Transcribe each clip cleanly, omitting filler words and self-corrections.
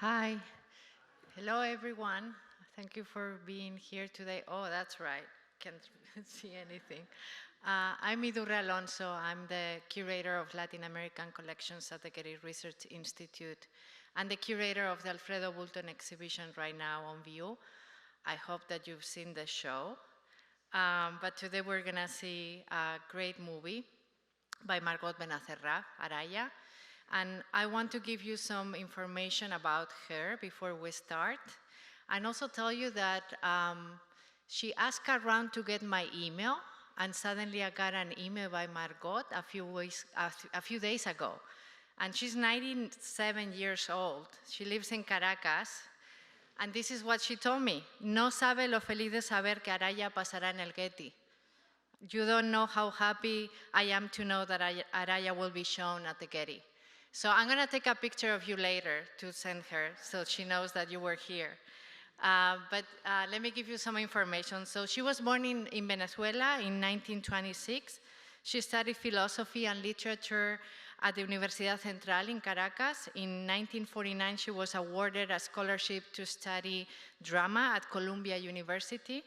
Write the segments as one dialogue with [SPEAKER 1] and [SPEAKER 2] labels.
[SPEAKER 1] Hi. Hello, everyone. Thank you for being here today. Oh, that's right. Can't see anything. I'm Idurre Alonso. I'm the curator of Latin American collections at the Getty Research Institute and the curator of the Alfredo Boulton exhibition right now on view. I hope that you've seen the show. But today we're going to see a great movie by Margot Benacerraf, Araya. And I want to give you some information about her before we start. And also tell you that she asked around to get my email, and suddenly I got an email by Margot a few days ago. And she's 97 years old. She lives in Caracas. And this is what she told me. No sabe lo feliz de saber que Araya pasará en el Getty. You don't know how happy I am to know that Araya will be shown at the Getty. So I'm going to take a picture of you later to send her so she knows that you were here. But let me give you some information. So she was born in Venezuela in 1926. She studied philosophy and literature at the Universidad Central in Caracas. In 1949, she was awarded a scholarship to study drama at Columbia University.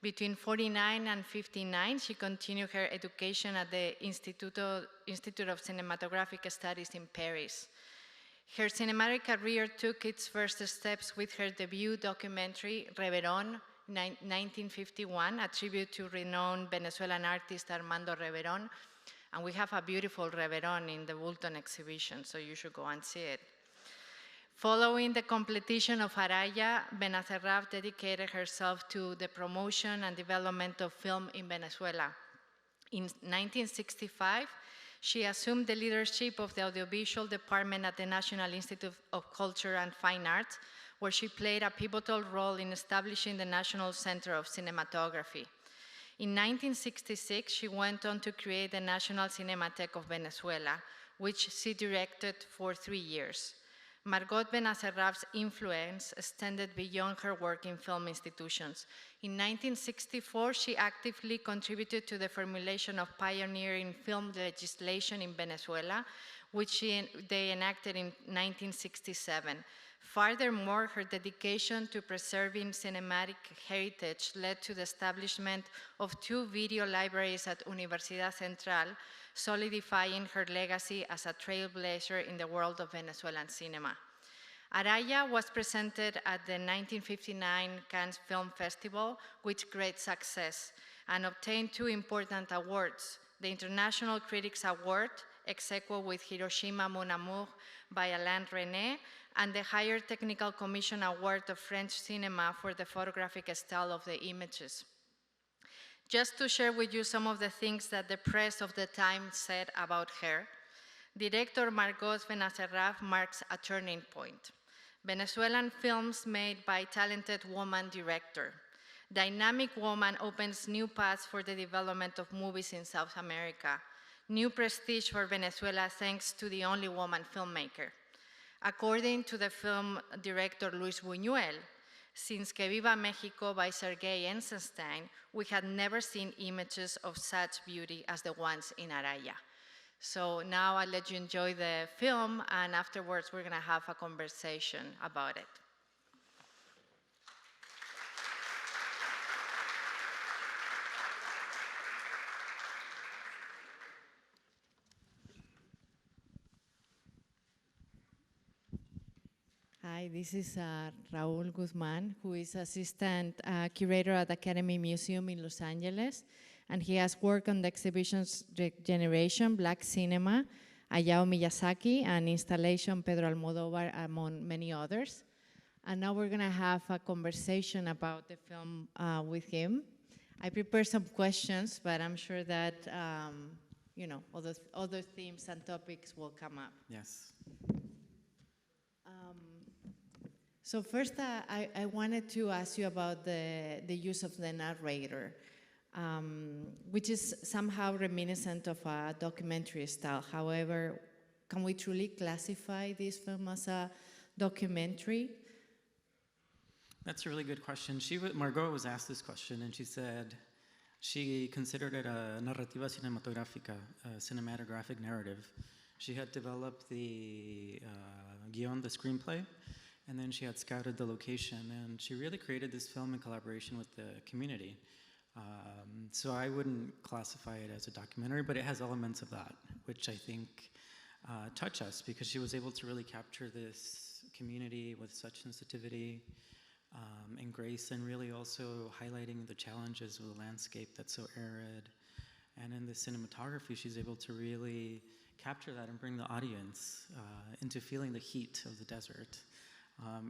[SPEAKER 1] Between 49 and 59, she continued her education at the Institute of Cinematographic Studies in Paris. Her cinematic career took its first steps with her debut documentary, Reverón, 1951, a tribute to renowned Venezuelan artist Armando Reverón. And we have a beautiful Reverón in the Boulton exhibition, so you should go and see it. Following the completion of Araya, Benacerraf dedicated herself to the promotion and development of film in Venezuela. In 1965, she assumed the leadership of the audiovisual department at the National Institute of Culture and Fine Arts, where she played a pivotal role in establishing the National Center of Cinematography. In 1966, she went on to create the National Cinematheque of Venezuela, which she directed for 3 years. Margot Benacerraf's influence extended beyond her work in film institutions. In 1964, she actively contributed to the formulation of pioneering film legislation in Venezuela, which they enacted in 1967. Furthermore, her dedication to preserving cinematic heritage led to the establishment of 2 video libraries at Universidad Central, solidifying her legacy as a trailblazer in the world of Venezuelan cinema. Araya was presented at the 1959 Cannes Film Festival with great success and obtained 2 important awards, the International Critics Award, ex aequo with Hiroshima Mon Amour by Alain Resnais, and the Higher Technical Commission Award of French Cinema for the photographic style of the images. Just to share with you some of the things that the press of the time said about her, Director Margot Benacerraf marks a turning point. Venezuelan films made by talented woman director. Dynamic woman opens new paths for the development of movies in South America. New prestige for Venezuela thanks to the only woman filmmaker. According to the film director Luis Buñuel, since Que Viva Mexico by Sergei Eisenstein, we had never seen images of such beauty as the ones in Araya. So now I'll let you enjoy the film, and afterwards we're going to have a conversation about it. Hi, this is Raúl Guzmán, who is assistant curator at the Academy Museum in Los Angeles, and he has worked on the exhibitions Generation, Black Cinema, Hayao Miyazaki, and Installation Pedro Almodóvar, among many others. And now we're going to have a conversation about the film with him. I prepared some questions, but I'm sure that you know, other themes and topics will come up.
[SPEAKER 2] Yes.
[SPEAKER 1] So first, I wanted to ask you about the use of the narrator, which is somehow reminiscent of a documentary style. However, can we truly classify this film as a documentary?
[SPEAKER 2] That's a really good question. Margot was asked this question, and she said she considered it a narrativa cinematográfica, a cinematographic narrative. She had developed the guion, the screenplay, And then she had scouted the location, and she really created this film in collaboration with the community. So I wouldn't classify it as a documentary, but it has elements of that, which I think touch us, because she was able to really capture this community with such sensitivity and grace, and really also highlighting the challenges of the landscape that's so arid. And in the cinematography, she's able to really capture that and bring the audience into feeling the heat of the desert.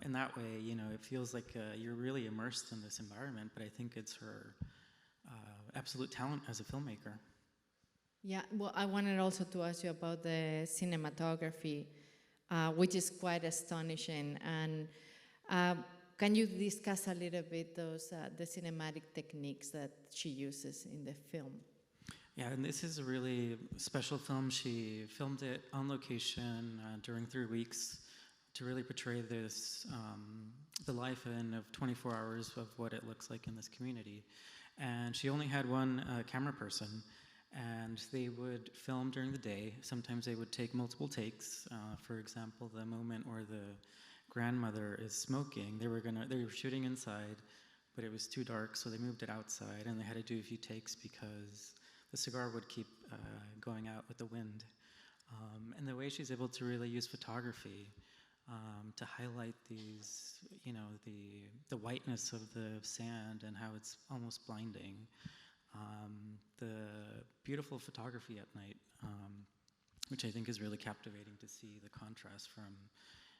[SPEAKER 2] In that way, you know, it feels like you're really immersed in this environment, but I think it's her absolute talent as a filmmaker.
[SPEAKER 3] Yeah, well, I wanted also to ask you about the cinematography, which is quite astonishing. And can you discuss a little bit those the cinematic techniques that she uses in the film?
[SPEAKER 2] Yeah, and this is a really special film. She filmed it on location during 3 weeks to really portray this, the life of 24 hours of what it looks like in this community. And she only had one camera person, and they would film during the day. Sometimes they would take multiple takes. For example, the moment where the grandmother is smoking, they were shooting inside, but it was too dark, so they moved it outside, and they had to do a few takes because the cigar would keep going out with the wind. And the way she's able to really use photography to highlight these, you know, the whiteness of the sand and how it's almost blinding. The beautiful photography at night, which I think is really captivating to see the contrast from,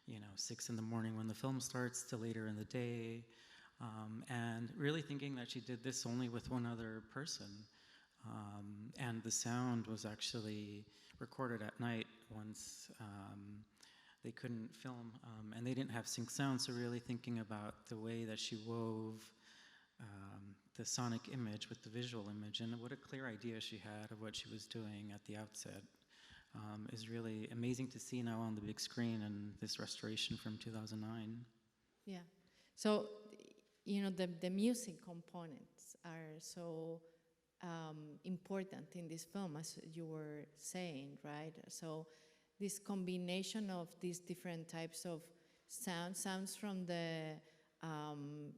[SPEAKER 2] you know, 6 in the morning when the film starts to later in the day, and really thinking that she did this only with one other person. And the sound was actually recorded at night once they couldn't film, and they didn't have sync sound, so really thinking about the way that she wove the sonic image with the visual image, and what a clear idea she had of what she was doing at the outset is really amazing to see now on the big screen in this restoration from 2009.
[SPEAKER 3] Yeah, so, you know, the music components are so important in this film, as you were saying, right? So this combination of these different types of sounds from the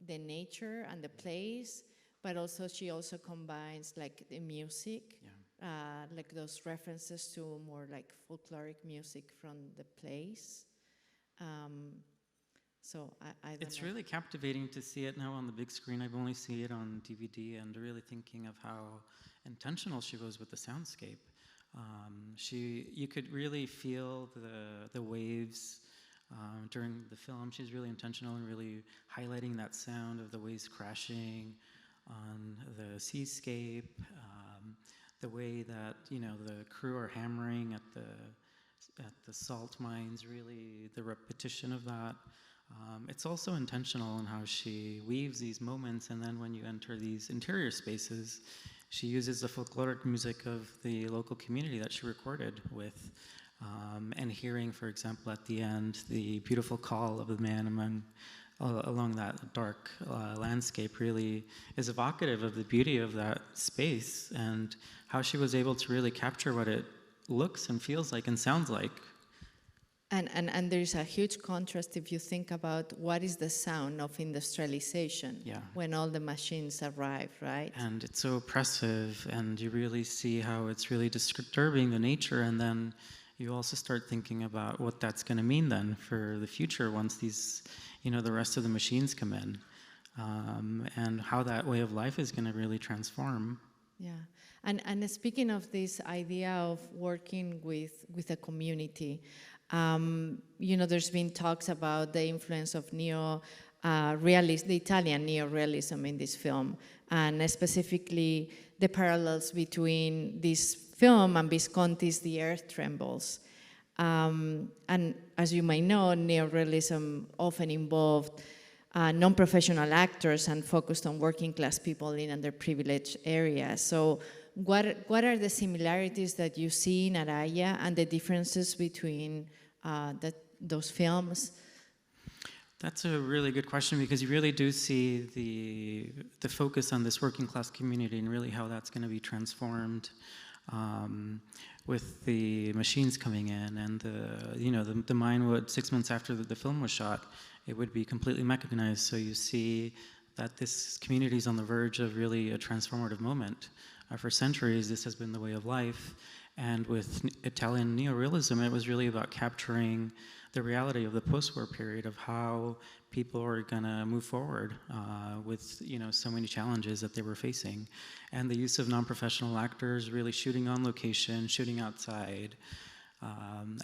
[SPEAKER 3] nature and the place, but also she also combines like the music, like those references to more like folkloric music from the place. So I don't
[SPEAKER 2] It's
[SPEAKER 3] know.
[SPEAKER 2] really captivating to see it now on the big screen. I've only seen it on DVD, and really thinking of how intentional she was with the soundscape. You could really feel the waves during the film. She's really intentional in really highlighting that sound of the waves crashing on the seascape, the way that, you know, the crew are hammering at the salt mines, really the repetition of that. It's also intentional in how she weaves these moments, and then when you enter these interior spaces, she uses the folkloric music of the local community that she recorded with, and hearing, for example, at the end, the beautiful call of the man along that dark landscape really is evocative of the beauty of that space, and how she was able to really capture what it looks and feels like and sounds like.
[SPEAKER 3] And there is a huge contrast if you think about what is the sound of industrialization when all the machines arrive, right?
[SPEAKER 2] And it's so oppressive, and you really see how it's really disturbing the nature, and then you also start thinking about what that's going to mean then for the future once these, you know, the rest of the machines come in, and how that way of life is going to really transform.
[SPEAKER 3] Yeah, and speaking of this idea of working with a community, you know, there's been talks about the influence of the Italian neo-realism in this film, and specifically the parallels between this film and Visconti's The Earth Trembles. And as you may know, neo-realism often involved non-professional actors and focused on working class people in underprivileged areas. So what are the similarities that you see in Araya and the differences between those films?
[SPEAKER 2] That's a really good question, because you really do see the focus on this working class community and really how that's going to be transformed. with the machines coming in and the mine would, 6 months after the film was shot, it would be completely mechanized. So you see that this community is on the verge of really a transformative moment. For centuries, this has been the way of life. And with Italian neorealism, it was really about capturing the reality of the post-war period of how people are going to move forward with so many challenges that they were facing. And the use of non-professional actors really shooting on location, shooting outside.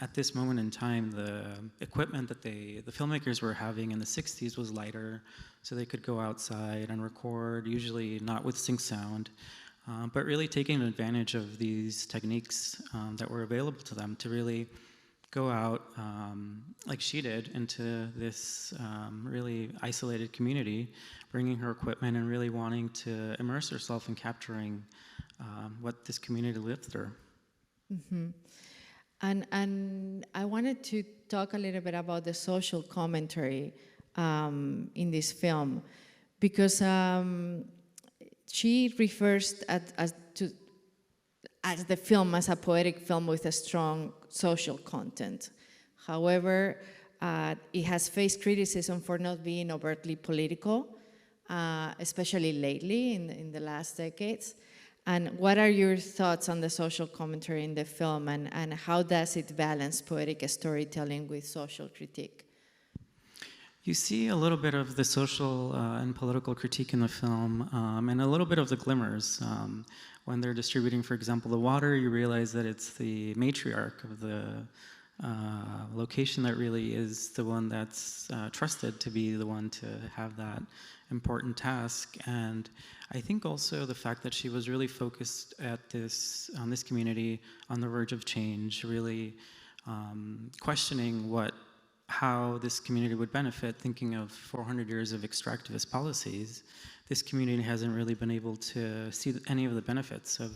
[SPEAKER 2] At this moment in time, the equipment that the filmmakers were having in the 60s was lighter, so they could go outside and record, usually not with sync sound, but really taking advantage of these techniques that were available to them to really go out, like she did, into this really isolated community, bringing her equipment and really wanting to immerse herself in capturing what this community lived through.
[SPEAKER 3] Mm-hmm. And I wanted to talk a little bit about the social commentary in this film, because she refers as the film as a poetic film with a strong social content. However, it has faced criticism for not being overtly political, especially lately in the last decades. And what are your thoughts on the social commentary in the film, and how does it balance poetic storytelling with social critique?
[SPEAKER 2] You see a little bit of the social and political critique in the film, and a little bit of the glimmers. When they're distributing, for example, the water, you realize that it's the matriarch of the location that really is the one that's trusted to be the one to have that important task. And I think also the fact that she was really focused on this community on the verge of change, really questioning how this community would benefit, thinking of 400 years of extractivist policies. This community hasn't really been able to see any of the benefits of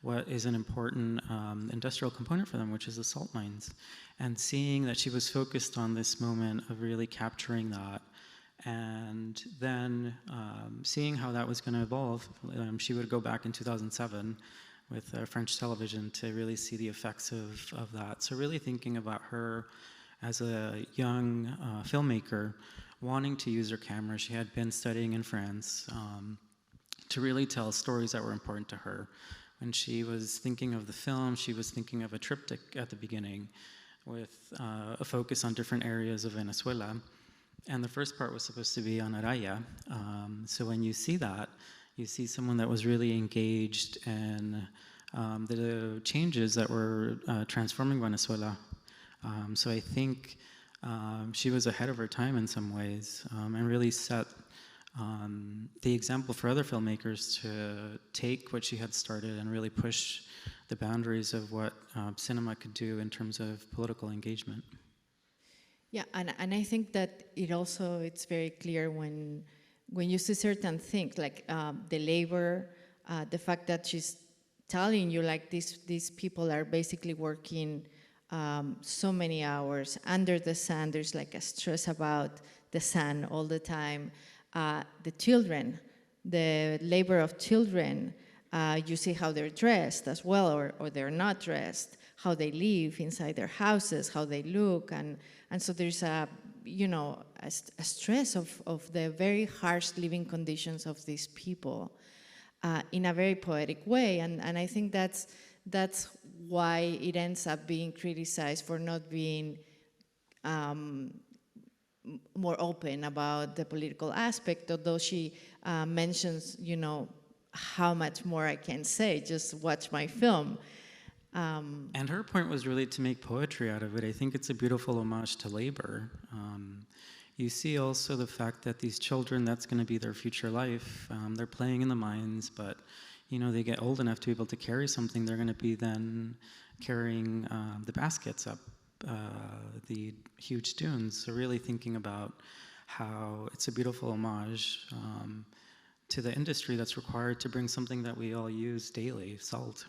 [SPEAKER 2] what is an important industrial component for them, which is the salt mines. And seeing that she was focused on this moment of really capturing that, and then seeing how that was going to evolve. She would go back in 2007 with French television to really see the effects of that. So really thinking about her as a young filmmaker, wanting to use her camera. She had been studying in France to really tell stories that were important to her. When she was thinking of the film, she was thinking of a triptych at the beginning with a focus on different areas of Venezuela. And the first part was supposed to be on Araya. So when you see that, you see someone that was really engaged in the changes that were transforming Venezuela. So I think she was ahead of her time in some ways, and really set the example for other filmmakers to take what she had started and really push the boundaries of what cinema could do in terms of political engagement.
[SPEAKER 3] Yeah, and I think that it's very clear when you see certain things, like the labor, the fact that she's telling you, like, these people are basically working so many hours under the sun. There's like a stress about the sun all the time. The children, the labor of children, you see how they're dressed as well, or they're not dressed, how they live inside their houses, how they look, and so there's a stress of the very harsh living conditions of these people in a very poetic way, and I think that's why it ends up being criticized for not being more open about the political aspect, although she mentions, how much more I can say, just watch my film.
[SPEAKER 2] And her point was really to make poetry out of it. I think it's a beautiful homage to labor. You see also the fact that these children, that's going to be their future life. They're playing in the mines, but they get old enough to be able to carry something. They're going to be then carrying the baskets up the huge dunes. So really thinking about how it's a beautiful homage to the industry that's required to bring something that we all use daily, salt.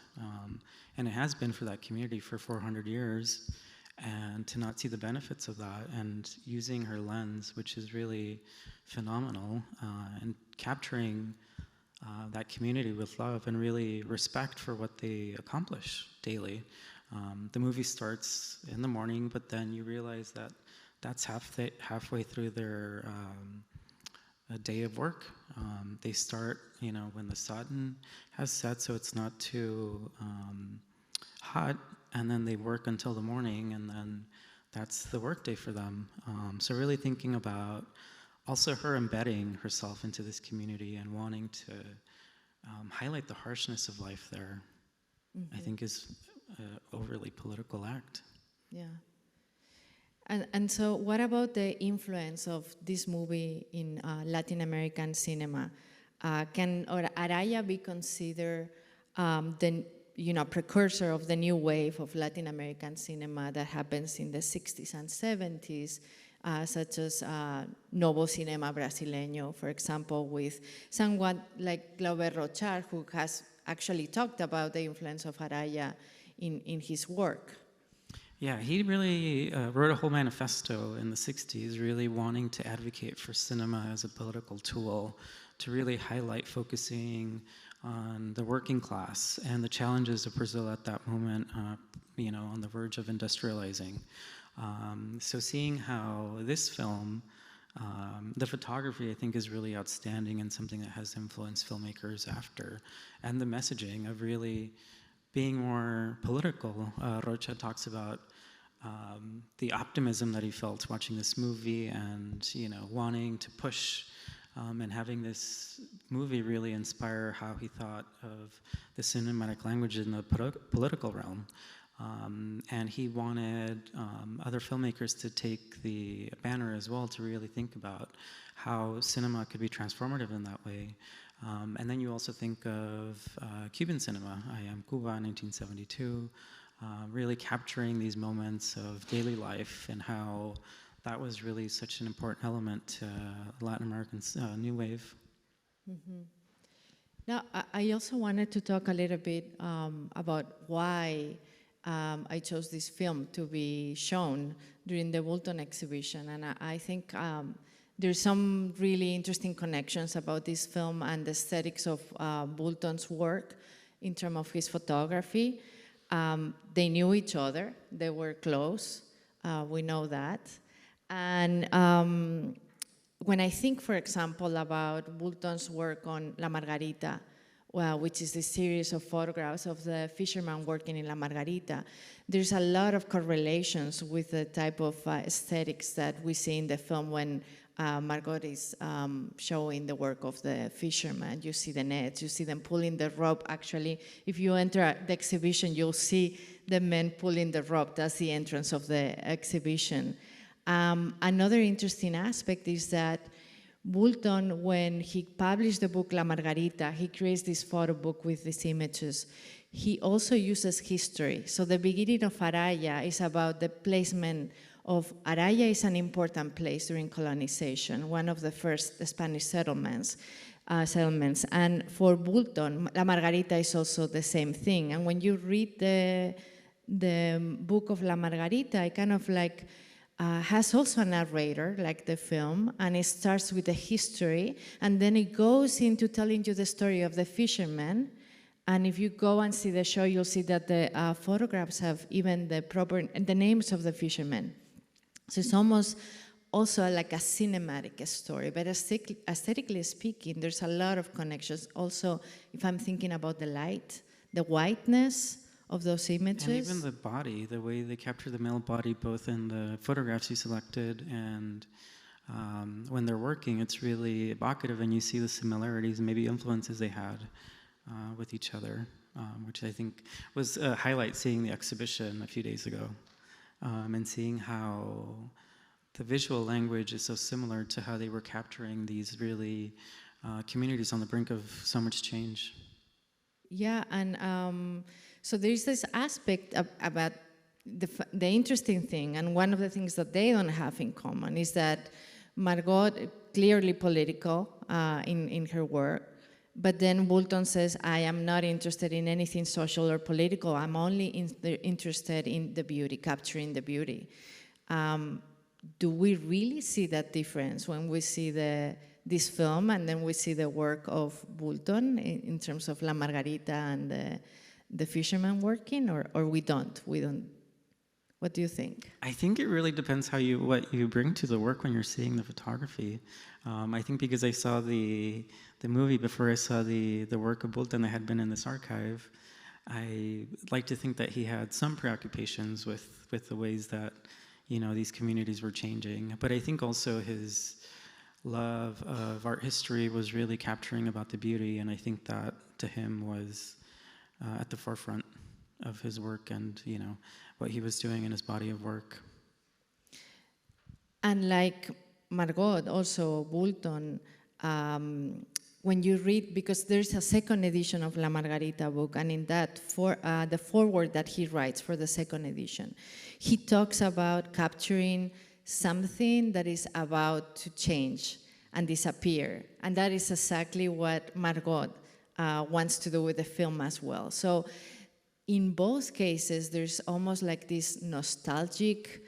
[SPEAKER 2] And it has been for that community for 400 years. And to not see the benefits of that, and using her lens, which is really phenomenal, and capturing that community with love and really respect for what they accomplish daily. The movie starts in the morning, but then you realize that that's halfway through their a day of work. They start, when the sun has set, so it's not too hot, and then they work until the morning, and then that's the work day for them. So really thinking about also her embedding herself into this community and wanting to highlight the harshness of life there, I think is an overly political act.
[SPEAKER 3] Yeah. And so what about the influence of this movie in Latin American cinema? Can Araya be considered the precursor of the new wave of Latin American cinema that happens in the 60s and 70s, such as Novo Cinema Brasileño, for example, with someone like Glauber Rochard, who has actually talked about the influence of Araya in his work?
[SPEAKER 2] Yeah, he really wrote a whole manifesto in the 60s, really wanting to advocate for cinema as a political tool, to really highlight focusing on the working class and the challenges of Brazil at that moment, on the verge of industrializing. So seeing how this film, the photography, I think, is really outstanding and something that has influenced filmmakers after, and the messaging of really being more political. Rocha talks about the optimism that he felt watching this movie and, wanting to push and having this movie really inspire how he thought of the cinematic language in the political realm. And he wanted other filmmakers to take the banner as well to really think about how cinema could be transformative in that way. And then you also think of Cuban cinema, I Am Cuba, 1972, really capturing these moments of daily life and how that was really such an important element to Latin American new wave.
[SPEAKER 3] Mm-hmm. Now, I also wanted to talk a little bit about why I chose this film to be shown during the Boulton exhibition. And I think there's some really interesting connections about this film and the aesthetics of Boulton's work in terms of his photography. They knew each other, they were close, we know that. And when I think, for example, about Boulton's work on La Margarita, which is this series of photographs of the fisherman working in La Margarita, there's a lot of correlations with the type of aesthetics that we see in the film when Margot is showing the work of the fisherman. You see the nets, you see them pulling the rope. Actually, if you enter the exhibition, you'll see the men pulling the rope. That's the entrance of the exhibition. Another interesting aspect is that Boulton, when he published the book La Margarita, he creates this photo book with these images. He also uses history. So the beginning of Araya is about the placement of Araya is an important place during colonization, one of the first Spanish settlements. And for Boulton, La Margarita is also the same thing. And when you read the book of La Margarita, it kind of like has also a narrator, like the film, and it starts with the history, and then it goes into telling you the story of the fishermen. And if you go and see the show, you'll see that the photographs have even the names of the fishermen. So it's almost also like a cinematic story, but aesthetically speaking, there's a lot of connections. Also, if I'm thinking about the light, the whiteness of those images.
[SPEAKER 2] And even the body, the way they capture the male body, both in the photographs you selected and when they're working, it's really evocative, and you see the similarities and maybe influences they had with each other, which I think was a highlight seeing the exhibition a few days ago. And seeing how the visual language is so similar to how they were capturing these really communities on the brink of so much change.
[SPEAKER 3] Yeah, and so there's this aspect about the interesting thing, and one of the things that they don't have in common is that Margot, clearly political in her work, but then Boulton says, I am not interested in anything social or political. I'm only interested in the beauty, capturing the beauty. Do we really see that difference when we see the this film, and then we see the work of Boulton in terms of La Margarita and the fisherman working, or we don't? What do you think?
[SPEAKER 2] I think it really depends what you bring to the work when you're seeing the photography. I think because I saw the movie before I saw the work of Boulton that had been in this archive, I like to think that he had some preoccupations with the ways that, you know, these communities were changing. But I think also his love of art history was really capturing about the beauty, and I think that to him was at the forefront of his work and, you know, what he was doing in his body of work.
[SPEAKER 3] And like Margot, also Boulton, when you read, because there's a second edition of La Margarita book, and in that, the foreword that he writes for the second edition, he talks about capturing something that is about to change and disappear. And that is exactly what Margot wants to do with the film as well. So in both cases, there's almost like this nostalgic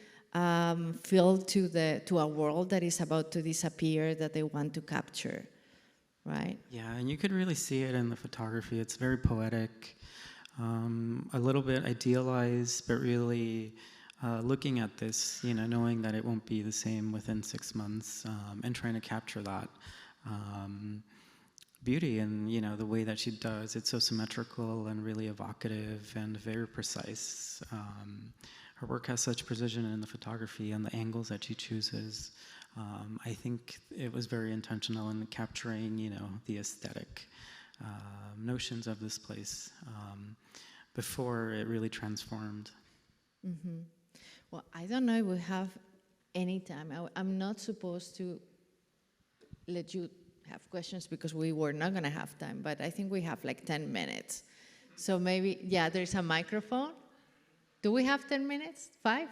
[SPEAKER 3] feel to a world that is about to disappear that they want to capture, right?
[SPEAKER 2] Yeah, and you could really see it in the photography. It's very poetic, a little bit idealized, but really looking at this, you know, knowing that it won't be the same within 6 months, and trying to capture that beauty and, you know, the way that she does. It's so symmetrical and really evocative and very precise. Her work has such precision in the photography and the angles that she chooses. I think it was very intentional in capturing, you know, the aesthetic notions of this place before it really transformed.
[SPEAKER 3] Mm-hmm. Well, I don't know if we have any time. I'm not supposed to let you have questions because we were not going to have time, but I think we have like 10 minutes. So maybe, yeah, there's a microphone. Do we have 10 minutes? 5?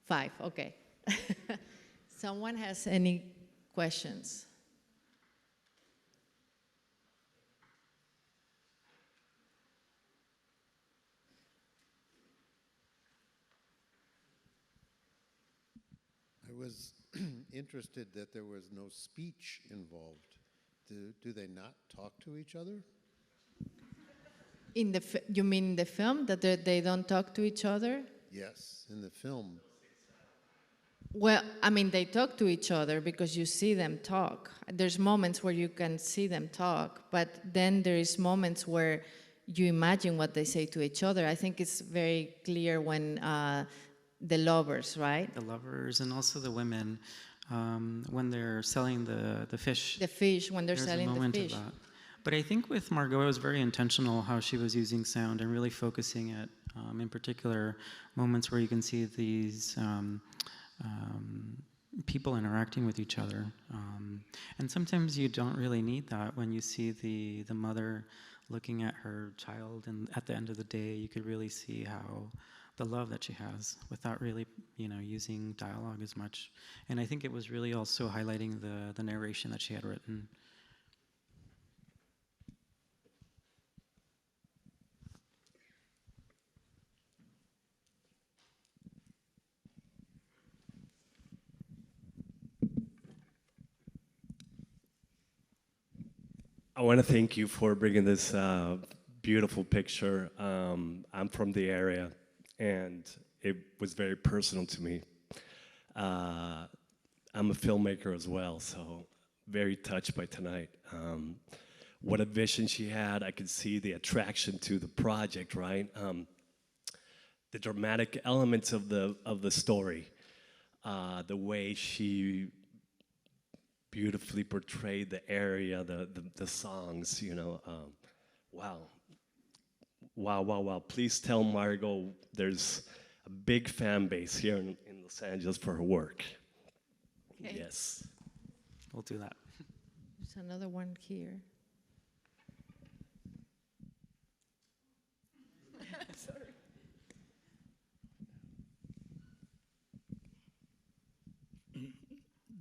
[SPEAKER 3] 5, okay. Someone has any questions?
[SPEAKER 4] I was interested that there was no speech involved. Do they not talk to each other?
[SPEAKER 3] You mean in the film that they don't talk to each other?
[SPEAKER 4] Yes, in the film.
[SPEAKER 3] Well, I mean, they talk to each other because you see them talk. There's moments where you can see them talk, but then there is moments where you imagine what they say to each other. I think it's very clear when the lovers, right?
[SPEAKER 2] The lovers and also the women, when they're selling the fish.
[SPEAKER 3] The fish, when they're selling the fish.
[SPEAKER 2] There's a moment of that. But I think with Margot, it was very intentional how she was using sound and really focusing it, in particular moments where you can see these people interacting with each other. And sometimes you don't really need that. When you see the mother looking at her child, and at the end of the day, you could really see how the love that she has without really, you know, using dialogue as much. And I think it was really also highlighting the narration that she had written.
[SPEAKER 5] I want to thank you for bringing this beautiful picture. I'm from the area, and it was very personal to me. I'm a filmmaker as well, so very touched by tonight. What a vision she had. I could see the attraction to the project, right? The dramatic elements of the story, the way she beautifully portrayed the area, the songs, you know. Wow. Please tell Margot there's a big fan base here in Los Angeles for her work. Okay. Yes.
[SPEAKER 2] We'll do that.
[SPEAKER 3] There's another one here.
[SPEAKER 6] Sorry.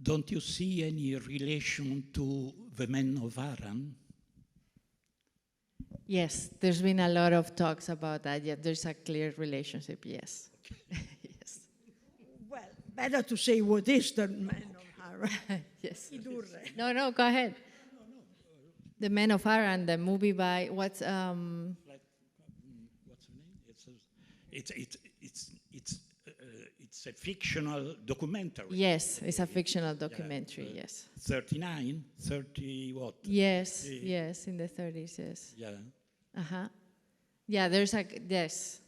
[SPEAKER 6] Don't you see any relation to the men of Aran?
[SPEAKER 3] Yes, there's been a lot of talks about that. Yeah, there's a clear relationship, yes. Yes.
[SPEAKER 7] Well, better to say what is the men of
[SPEAKER 3] Yes.
[SPEAKER 7] Idurre.
[SPEAKER 3] No, go ahead. The Men of Aran, the movie by, what's
[SPEAKER 6] What's her name? It's a fictional documentary.
[SPEAKER 3] yes, it's a fictional documentary, yes.
[SPEAKER 6] 39, 30 what?
[SPEAKER 3] Yes, yes, in the 30s, yes.
[SPEAKER 6] Yeah.
[SPEAKER 3] Uh-huh. Yeah, there's a, yes.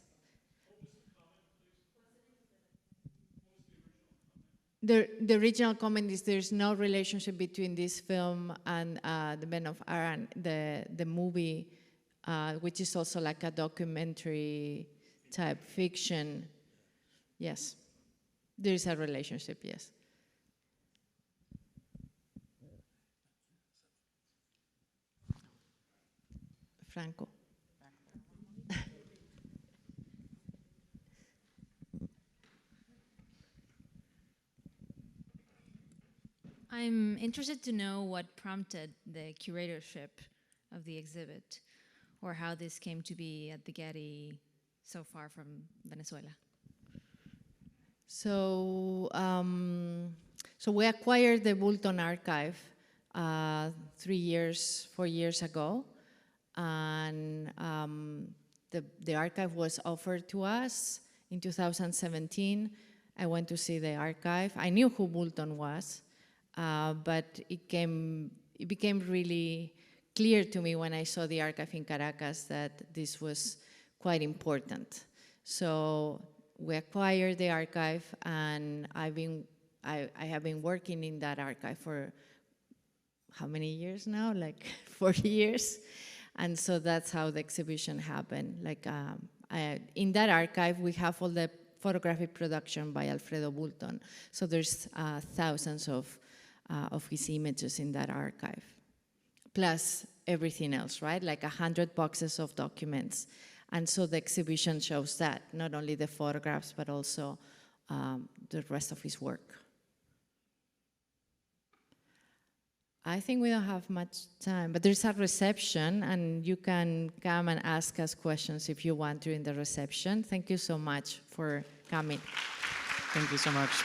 [SPEAKER 3] The original comment is there's no relationship between this film and the Men of Aran, the movie, which is also like a documentary type fiction. Yes, there is a relationship, yes. Franco.
[SPEAKER 8] I'm interested to know what prompted the curatorship of the exhibit, or how this came to be at the Getty so far from Venezuela.
[SPEAKER 3] So, so we acquired the Boulton archive 4 years ago, and the archive was offered to us in 2017. I went to see the archive. I knew who Boulton was, but it became really clear to me when I saw the archive in Caracas that this was quite important. So we acquired the archive, and I have been working in that archive for how many years now? Like 40 years. And so that's how the exhibition happened. Like in that archive, we have all the photographic production by Alfredo Boulton. So there's thousands of his images in that archive, plus everything else, right? Like 100 boxes of documents. And so the exhibition shows that, not only the photographs, but also the rest of his work. I think we don't have much time, but there's a reception, and you can come and ask us questions if you want during the reception. Thank you so much for coming.
[SPEAKER 2] Thank you so much.